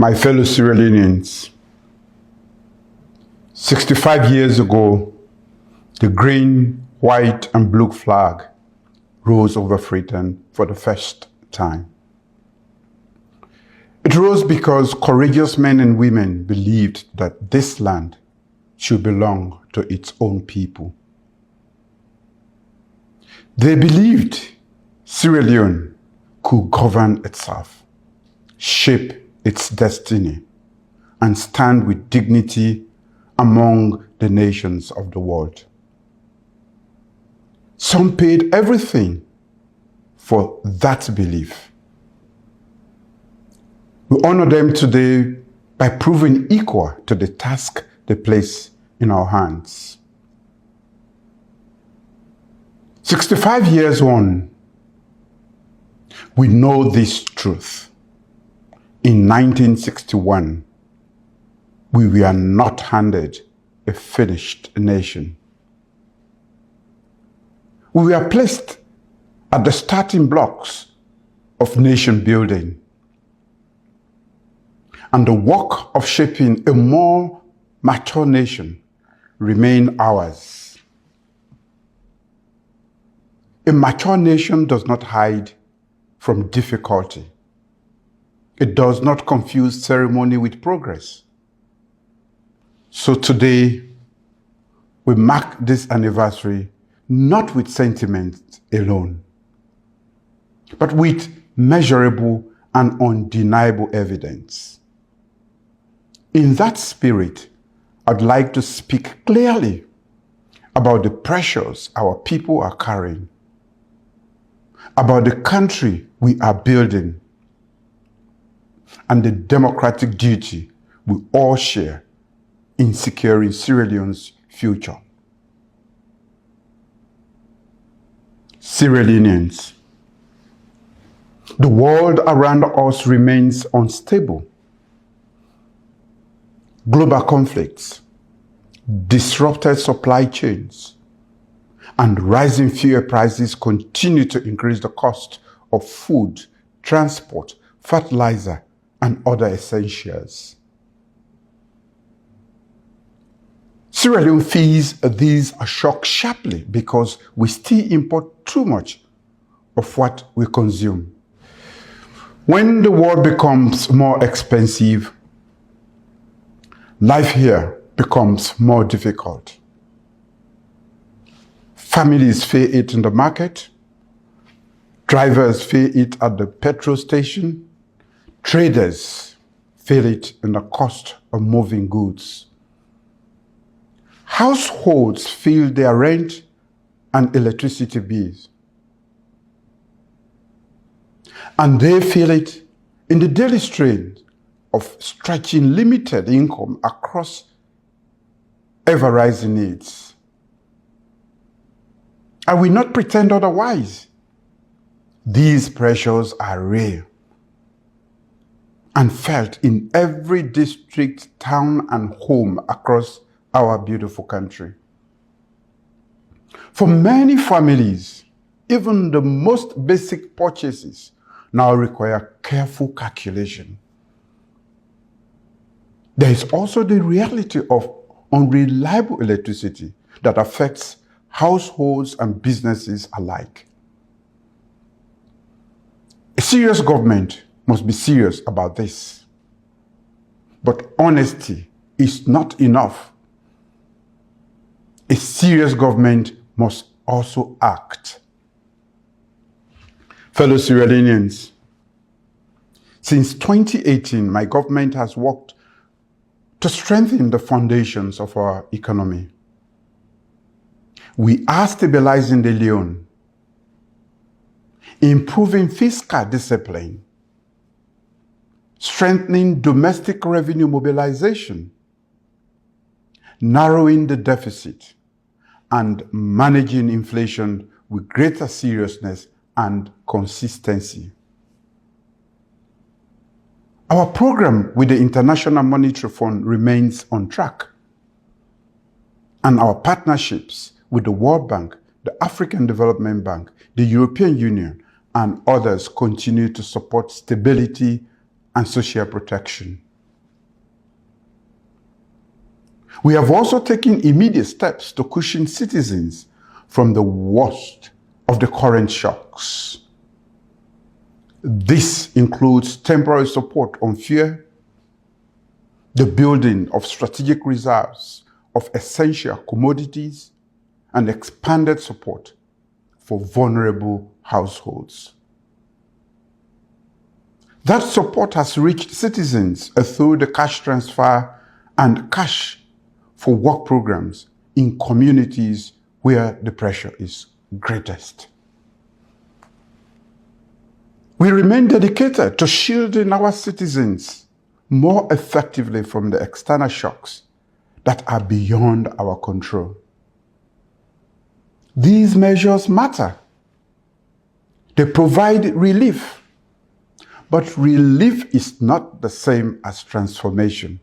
My fellow Sierra Leoneans, 65 years ago, the green, white, and blue flag rose over Freetown for the first time. It rose because courageous men and women believed that this land should belong to its own people. They believed Sierra Leone could govern itself, shape its destiny, and stand with dignity among the nations of the world. Some paid everything for that belief. We honor them today by proving equal to the task they place in our hands. 65 years on, we know this truth. In 1961, we were not handed a finished nation. We were placed at the starting blocks of nation building, and the work of shaping a more mature nation remained ours. A mature nation does not hide from difficulty. It does not confuse ceremony with progress. So today, we mark this anniversary not with sentiment alone, but with measurable and undeniable evidence. In that spirit, I'd like to speak clearly about the pressures our people are carrying, about the country we are building, and the democratic duty we all share in securing Sierra Leone's future. Sierra Leoneans, the world around us remains unstable. Global conflicts, disrupted supply chains, and rising fuel prices continue to increase the cost of food, transport, fertilizer, and other essentials. Sierra Leone feels these are shocked sharply because we still import too much of what we consume. When the world becomes more expensive, life here becomes more difficult. Families feel it in the market, drivers feel it at the petrol station, traders feel it in the cost of moving goods. Households feel their rent and electricity bills. And they feel it in the daily strain of stretching limited income across ever-rising needs. I will not pretend otherwise. These pressures are real and felt in every district, town, and home across our beautiful country. For many families, even the most basic purchases now require careful calculation. There is also the reality of unreliable electricity that affects households and businesses alike. A serious government must be serious about this. But honesty is not enough. A serious government must also act. Fellow Sierra Leoneans, since 2018, my government has worked to strengthen the foundations of our economy. We are stabilizing the Leone, improving fiscal discipline, strengthening domestic revenue mobilization, narrowing the deficit, and managing inflation with greater seriousness and consistency. Our program with the International Monetary Fund remains on track, and our partnerships with the World Bank, the African Development Bank, the European Union, and others continue to support stability and social protection. We have also taken immediate steps to cushion citizens from the worst of the current shocks. This includes temporary support on fuel, the building of strategic reserves of essential commodities, and expanded support for vulnerable households. That support has reached citizens through the cash transfer and cash for work programs in communities where the pressure is greatest. We remain dedicated to shielding our citizens more effectively from the external shocks that are beyond our control. These measures matter. They provide relief, but relief is not the same as transformation.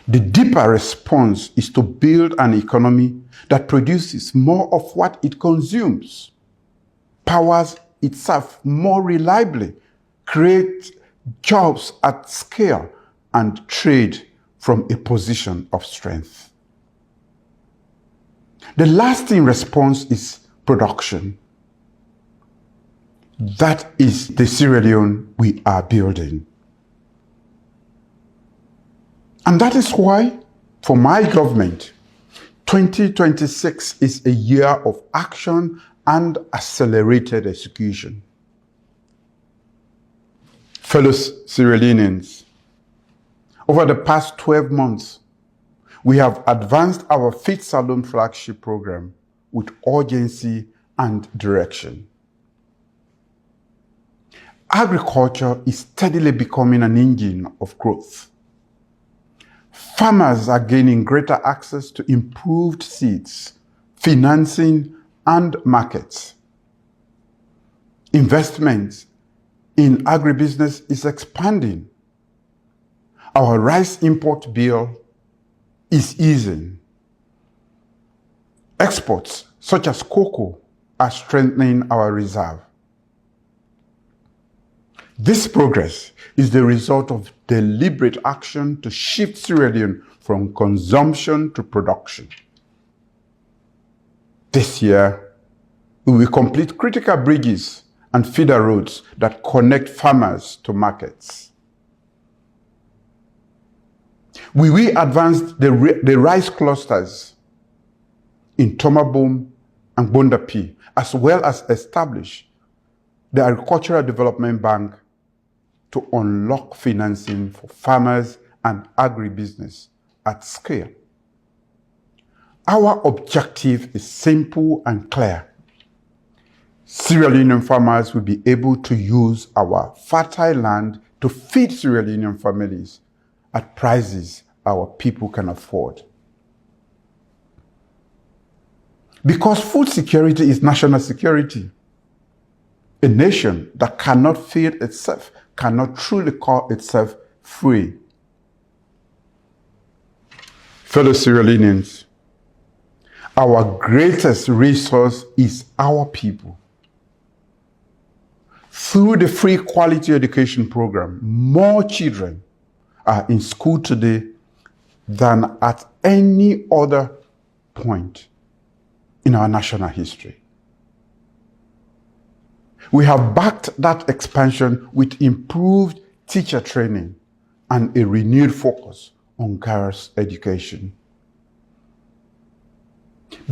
The deeper response is to build an economy that produces more of what it consumes, powers itself more reliably, creates jobs at scale, and trade from a position of strength. The lasting response is production. That is the Sierra Leone we are building. And that is why, for my government, 2026 is a year of action and accelerated execution. Fellow Sierra Leoneans, over the past 12 months, we have advanced our Feed Salon flagship program with urgency and direction. Agriculture is steadily becoming an engine of growth. Farmers are gaining greater access to improved seeds, financing, and markets. Investment in agribusiness is expanding. Our rice import bill is easing. Exports, such as cocoa, are strengthening our reserve. This progress is the result of deliberate action to shift Sierra Leone from consumption to production. This year, we will complete critical bridges and feeder roads that connect farmers to markets. We will advance the rice clusters in Tomabom and Bondapi, as well as establish the Agricultural Development Bank to unlock financing for farmers and agribusiness at scale. Our objective is simple and clear. Sierra Leonean farmers will be able to use our fertile land to feed Sierra Leonean families at prices our people can afford. Because food security is national security. A nation that cannot feed itself cannot truly call itself free. Fellow Sierra Leoneans, our greatest resource is our people. Through the free quality education program, more children are in school today than at any other point in our national history. We have backed that expansion with improved teacher training and a renewed focus on girls' education.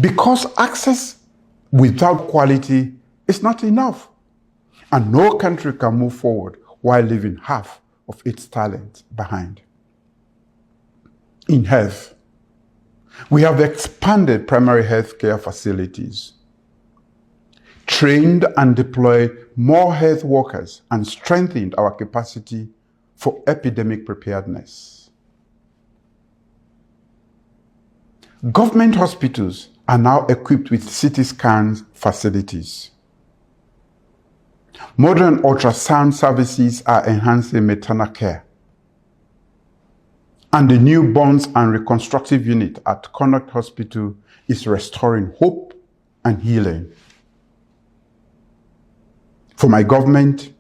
Because access without quality is not enough, and no country can move forward while leaving half of its talent behind. In health, we have expanded primary health care facilities, trained and deployed more health workers, and strengthened our capacity for epidemic preparedness. Government hospitals are now equipped with CT scan facilities. Modern ultrasound services are enhancing maternal care. And the newborns and reconstructive unit at Connaught Hospital is restoring hope and healing. For my government,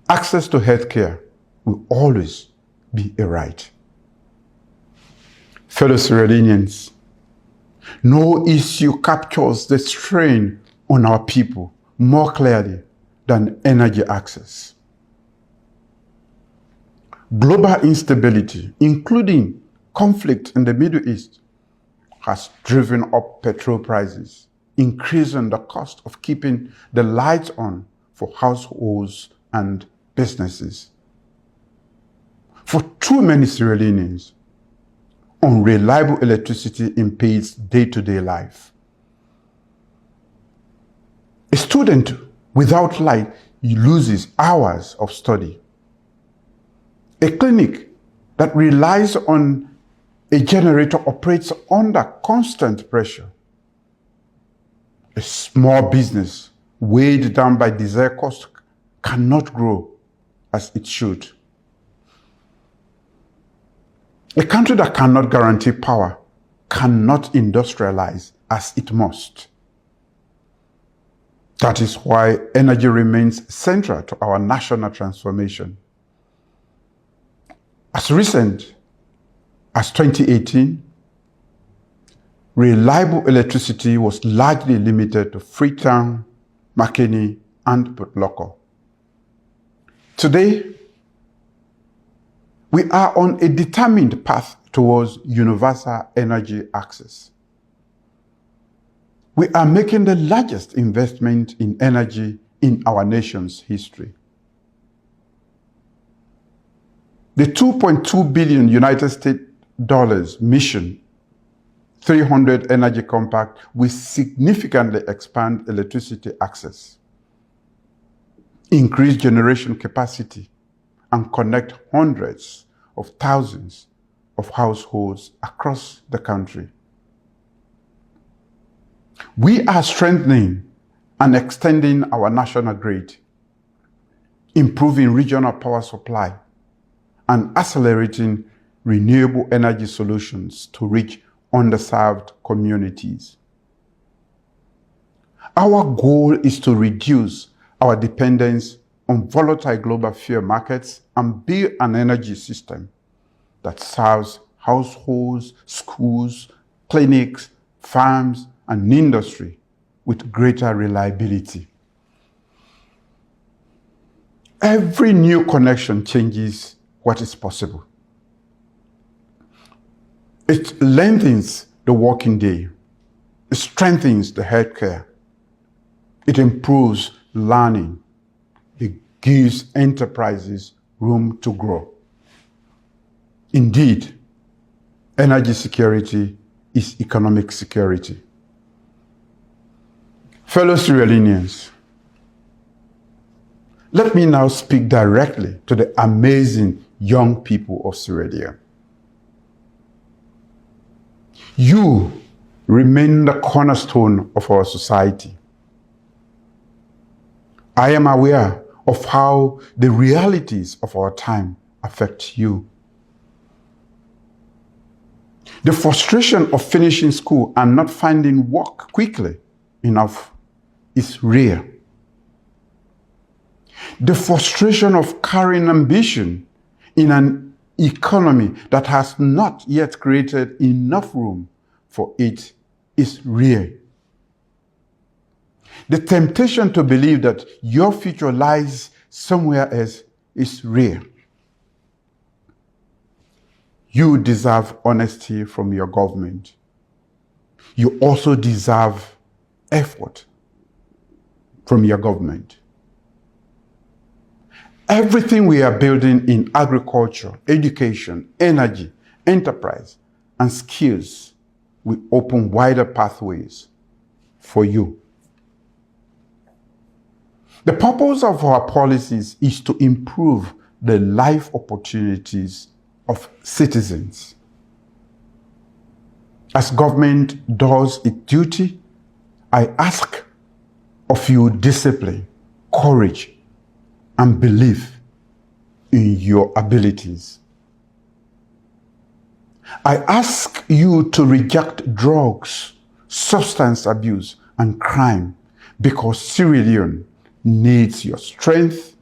access to healthcare will always be a right. Fellow Sierra Leoneans, no issue captures the strain on our people more clearly than energy access. Global instability, including conflict in the Middle East, has driven up petrol prices, increasing the cost of keeping the lights on for households and businesses. For too many Sierra Leoneans, unreliable electricity impedes day-to-day life. A student without light loses hours of study. A clinic that relies on a generator operates under constant pressure. A small business weighed down by diesel costs cannot grow as it should. A country that cannot guarantee power cannot industrialize as it must. That is why energy remains central to our national transformation. As recent as 2018, reliable electricity was largely limited to Freetown, Makeni, and Port Loko. Today, we are on a determined path towards universal energy access. We are making the largest investment in energy in our nation's history. The $2.2 billion United States Mission 300 Energy Compact will significantly expand electricity access, increase generation capacity, and connect hundreds of thousands of households across the country. We are strengthening and extending our national grid, improving regional power supply, and accelerating renewable energy solutions to reach underserved communities. Our goal is to reduce our dependence on volatile global fuel markets and build an energy system that serves households, schools, clinics, farms, and industry with greater reliability. Every new connection changes what is possible. It lengthens the working day. It strengthens the healthcare. It improves learning. It gives enterprises room to grow. Indeed, energy security is economic security. Fellow Sierra Leoneans, let me now speak directly to the amazing young people of Sierra Leone. You remain the cornerstone of our society. I am aware of how the realities of our time affect you. The frustration of finishing school and not finding work quickly enough is real. The frustration of carrying ambition in an economy that has not yet created enough room for it is real. The temptation to believe that your future lies somewhere else is real. You deserve honesty from your government. You also deserve effort from your government. Everything we are building in agriculture, education, energy, enterprise, and skills will open wider pathways for you. The purpose of our policies is to improve the life opportunities of citizens. As government does its duty, I ask of you discipline, courage, and belief in your abilities. I ask you to reject drugs, substance abuse, and crime because Sierra Leone needs your strength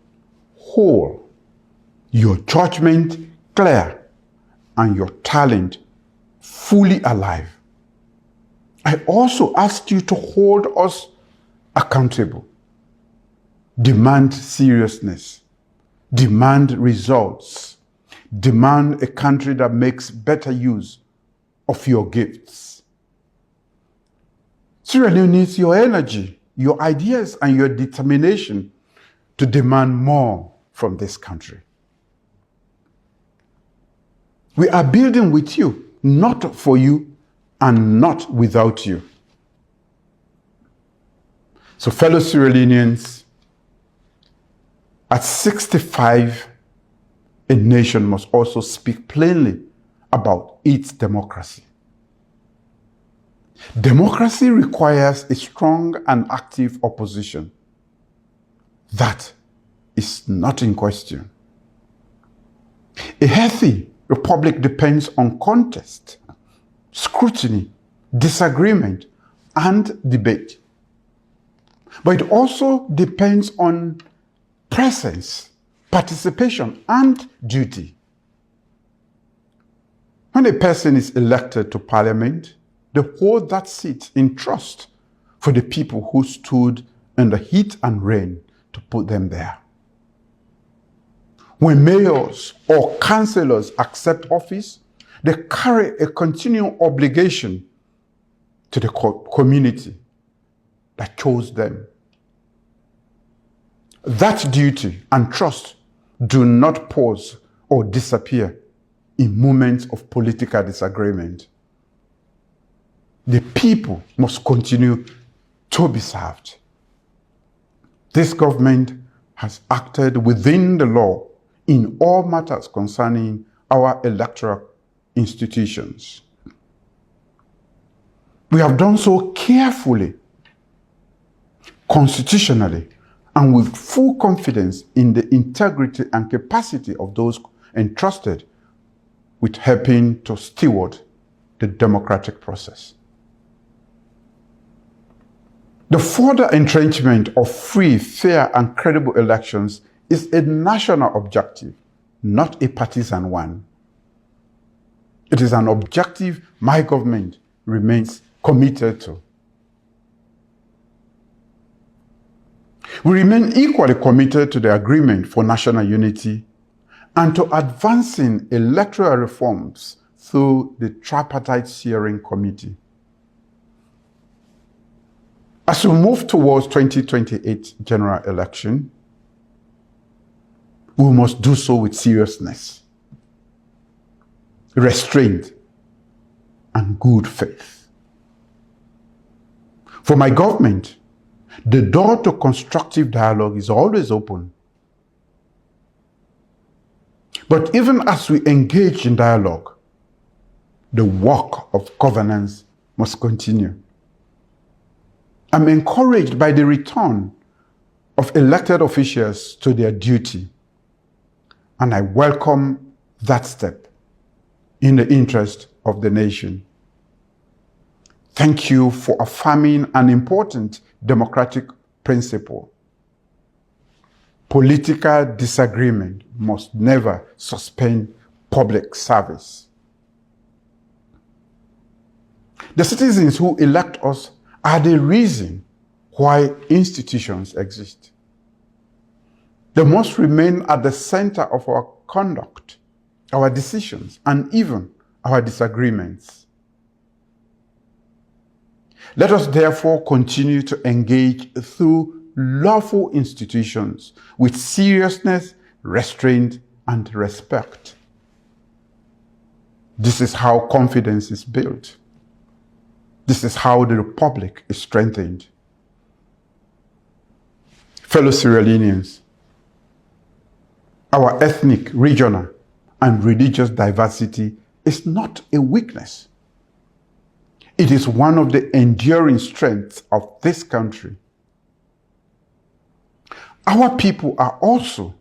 your judgment clear, and your talent fully alive. I also ask you to hold us accountable. Demand seriousness. Demand results. Demand a country that makes better use of your gifts. Sierra Leone needs your energy, your ideas, and your determination to demand more from this country. We are building with you, not for you, and not without you. So, fellow Sierra Leoneans, at 65, a nation must also speak plainly about its democracy. Democracy requires a strong and active opposition. That is not in question. A healthy republic depends on contest, scrutiny, disagreement, and debate. But it also depends on presence, participation, and duty. When a person is elected to parliament, they hold that seat in trust for the people who stood in the heat and rain to put them there. When mayors or councillors accept office, they carry a continuing obligation to the community that chose them. That duty and trust do not pause or disappear in moments of political disagreement. The people must continue to be served. This government has acted within the law in all matters concerning our electoral institutions. We have done so carefully, constitutionally, and with full confidence in the integrity and capacity of those entrusted with helping to steward the democratic process. The further entrenchment of free, fair, and credible elections is a national objective, not a partisan one. It is an objective my government remains committed to. We remain equally committed to the agreement for national unity and to advancing electoral reforms through the tripartite steering committee. As we move towards 2028 general election, we must do so with seriousness, restraint, and good faith. For my government, the door to constructive dialogue is always open. But even as we engage in dialogue, the work of governance must continue. I'm encouraged by the return of elected officials to their duty, and I welcome that step in the interest of the nation. Thank you for affirming an important democratic principle. Political disagreement must never suspend public service. The citizens who elect us are the reason why institutions exist. They must remain at the center of our conduct, our decisions, and even our disagreements. Let us therefore continue to engage through lawful institutions with seriousness, restraint, and respect. This is how confidence is built. This is how the Republic is strengthened. Fellow Sierra Leoneans, our ethnic, regional, and religious diversity is not a weakness. It is one of the enduring strengths of this country. Our people are also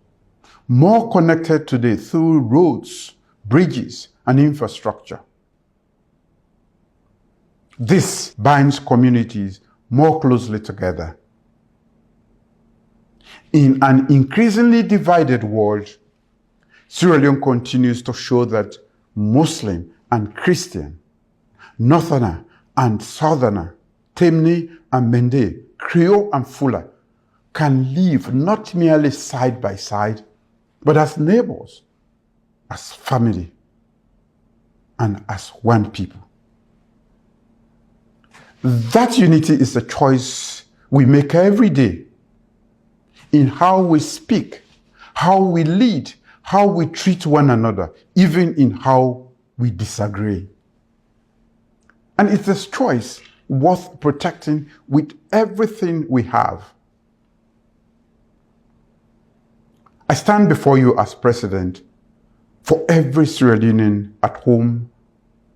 more connected today through roads, bridges, and infrastructure. This binds communities more closely together. In an increasingly divided world, Sierra Leone continues to show that Muslim and Christian, Northerner and Southerner, Temne and Mende, Creole and Fuller can live not merely side by side, but as neighbors, as family, and as one people. That unity is a choice we make every day in how we speak, how we lead, how we treat one another, even in how we disagree. And it's a choice worth protecting with everything we have. I stand before you as president for every Sierra Leonean at home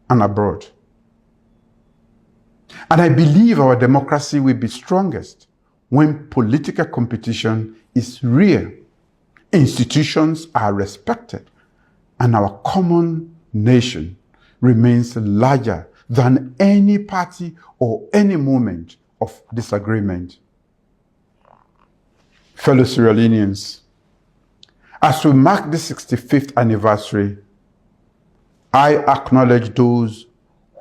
and abroad. And I believe our democracy will be strongest when political competition is real, institutions are respected, and our common nation remains larger than any party or any moment of disagreement. Fellow Sierra Leoneans, as we mark the 65th anniversary, I acknowledge those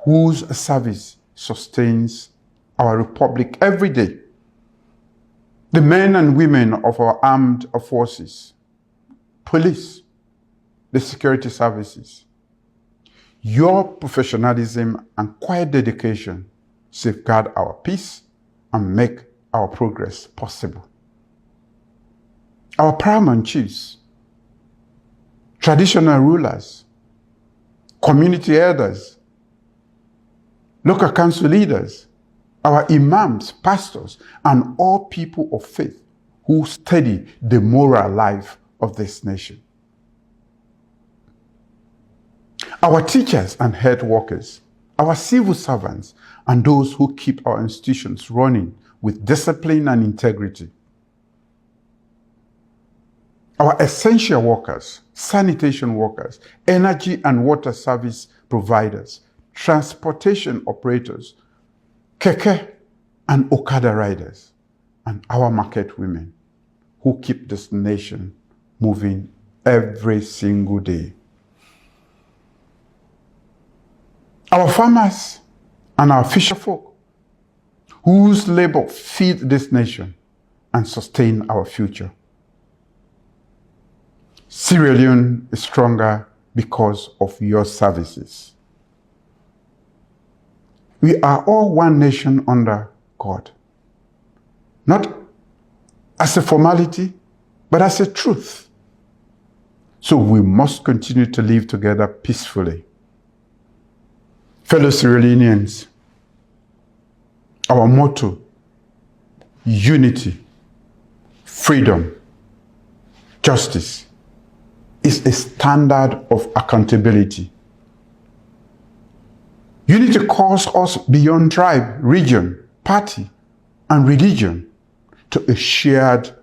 whose service sustains our republic every day. The men and women of our armed forces, police, the security services. Your professionalism and quiet dedication safeguard our peace and make our progress possible. Our paramount chiefs, traditional rulers, community elders, local council leaders, our imams, pastors, and all people of faith who steady the moral life of this nation. Our teachers and health workers, our civil servants, and those who keep our institutions running with discipline and integrity. Our essential workers, sanitation workers, energy and water service providers, transportation operators, keke and okada riders, and our market women who keep this nation moving every single day. Our farmers and our fisherfolk whose labor feed this nation and sustain our future. Sierra Leone is stronger because of your services. We are all one nation under God, not as a formality, but as a truth. So we must continue to live together peacefully. Fellow Sierra Leoneans, our motto, unity, freedom, justice, is a standard of accountability. Unity calls us beyond tribe, region, party, and religion to a shared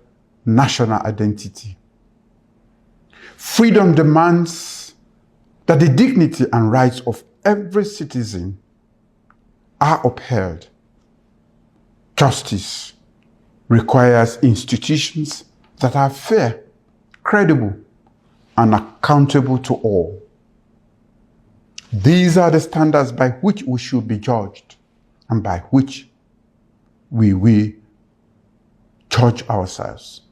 national identity. Freedom demands that the dignity and rights of every citizen are upheld. Justice requires institutions that are fair, credible, and accountable to all. These are the standards by which we should be judged and by which we will judge ourselves.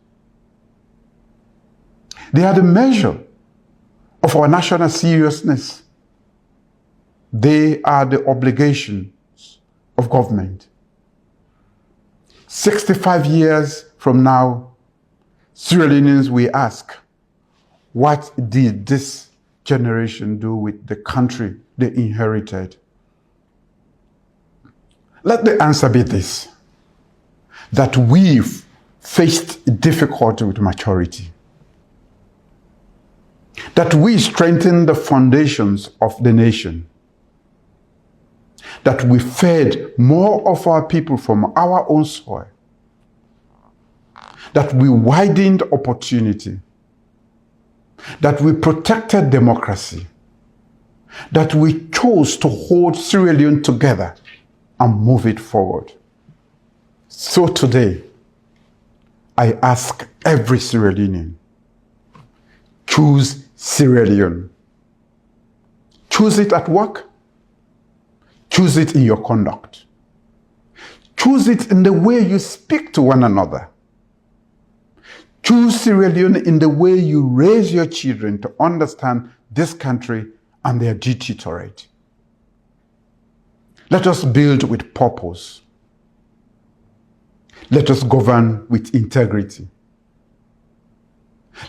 They are the measure of our national seriousness. They are the obligations of government. 65 years from now, Sierra Leoneans will ask, what did this generation do with the country they inherited? Let the answer be this, that we've faced difficulty with maturity, that we strengthened the foundations of the nation, that we fed more of our people from our own soil, that we widened opportunity, that we protected democracy, that we chose to hold Sierra Leone together and move it forward. So today, I ask every Sierra Leonean, choose Sierra Leone. Choose it at work, Choose it in your conduct. Choose it in the way you speak to one another. Choose Sierra Leone in the way you raise your children to understand this country and their duty to it. Let us build with purpose. Let us govern with integrity.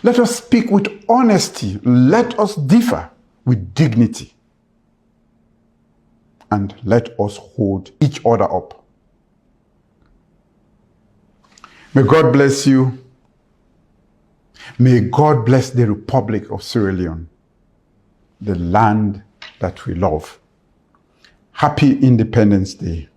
Let us speak with honesty. Let us differ with dignity. And let us hold each other up. May God bless you. May God bless the Republic of Sierra Leone, the land that we love. Happy Independence Day.